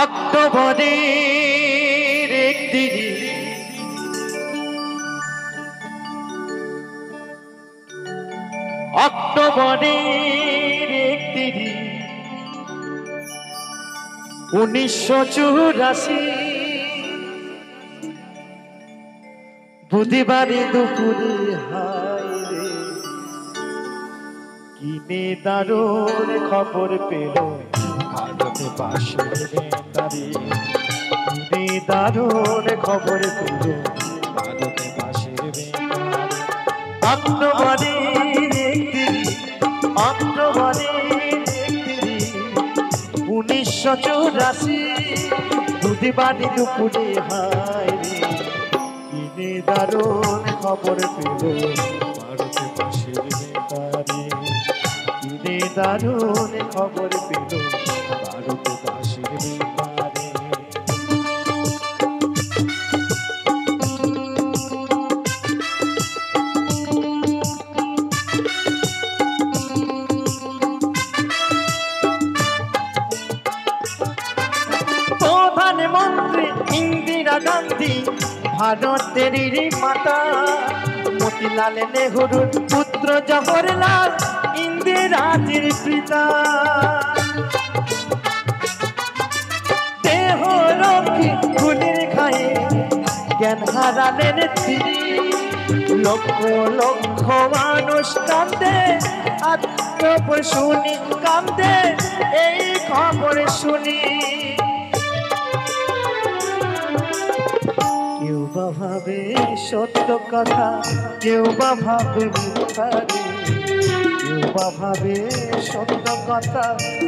অক্টোবরের একদিন অক্টোবরের একদিন 1984 বুধবারে দুপুরে হায় রে কিনে দারুণ খবর পেল ভারতে পাশের বেতারে কিনে দারুণ খবর পেল ভারতে পাশের বেতারে অক্টোবরের একদিন অক্টোবরের একদিন 1984 বুধবারে দুপুরে হায় রে কিনে দারুণ খবর পেল ভারতে পাশের বেতারে কিনে দারুণ খবর পেল ভারতে পাশের বেতারে প্রধানমন্ত্রী ইন্দিরা গান্ধী ভারতের মাতা মতিলাল নেহরুর পুত্র জওহরলাল ইন্দিরাজির পিতা দেহ রক্ষী ফুলের খায়ে জ্ঞান হারালেন তিনি লক্ষ লক্ষ মানুষ কান্দে আত্মপর শুনি কান্দে এই খবর শুনি কেউ বা ভাবে সত্য কথা কেউ বা ভাবে মিথ্যা রে কেউ বা ভাবে সত্য কথা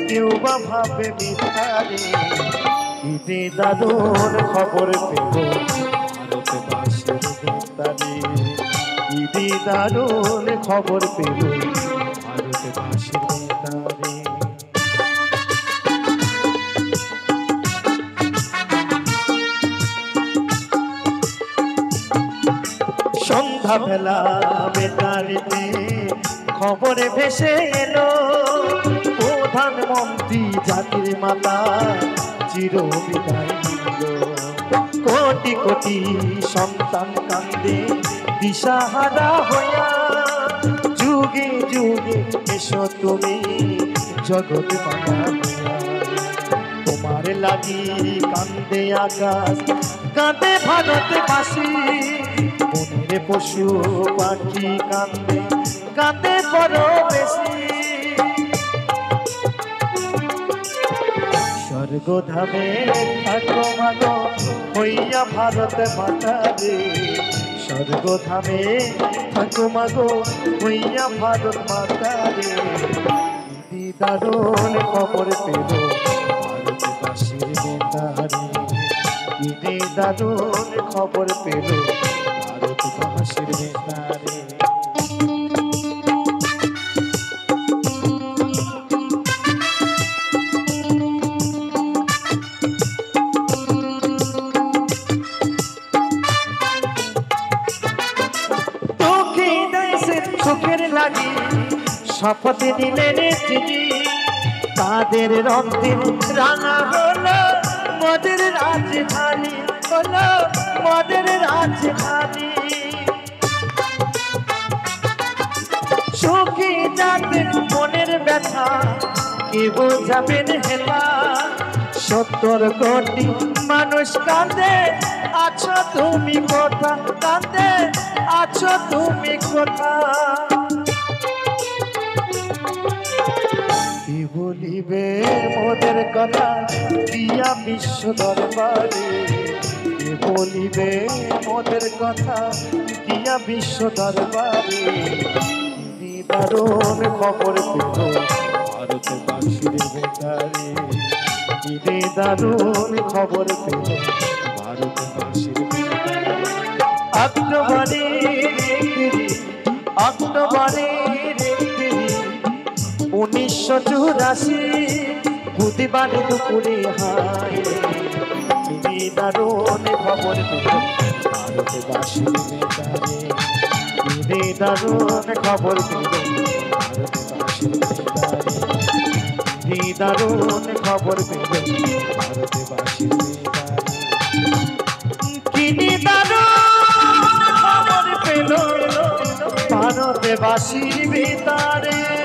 কেউ বা ভাবে মিথ্যা রে ঈদে দারুণ খবর পেল ভারতে পাশের বেতারে ঈদে দারুণ খবর পেল ভারতে পাশের বেতারে সন্ধ্যা বেলা বেতারেতে খবরে ভেসে এলো প্রধানমন্ত্রী জাতির মাতা চির বিদায় নিল কোটি কোটি সন্তান কান্দে দিশাহারা হইয়া যুগে যুগে এসো তুমি জগৎ মাতা তোমার লাগি কান্দে আকাশ কাঁদে ভারতবাসী মনের পশু পাখি কান্দে কান্দে বড় বেশি স্বর্গধামে থাকো মাগো হইয়া ভারত মাতা রে স্বর্গধামে থাকো মাগো হইয়া ভারত মাতা রে ঈদে দারুণ খবর পেল ভারতবাসীর বেতারে ঈদে দারুণ খবর পেল ভারতবাসীর বেতারে তোকে দেশের সুখের লাগি শপথ নিলেন তিনি তাদের রক্তের রাঙা হলো মদের রাজধানী হলো মদের রাজধানী সুখী যাদের মনের ব্যথা কে বোঝাবেন হেলা 70 কোটি মানুষ কাঁদে আছো তুমি কোথা কাঁদে আছো তুমি কোথা কি বলিবে মোদের কথা দিয়া বিশ্ব দরবারে কি বলিবে মোদের কথা দিয়া বিশ্ব দরবারে ঈদে দারুণ খবর পেল ভারতবাসীর বেতারে ঈদে দারুণ খবর পেল ভারতবাসীর বেতারে অক্টোবরের একদিন 1984 বুধবারে দুপুরে হায় ঈদে দারুণ খবর পেল ভারতবাসীর বেতারে ঈদে দারুণ খবর পেল ভারতবাসীর বেতারে ঈদে দারুণ খবর পেল ভারতবাসীর বাঁশির ভিতরে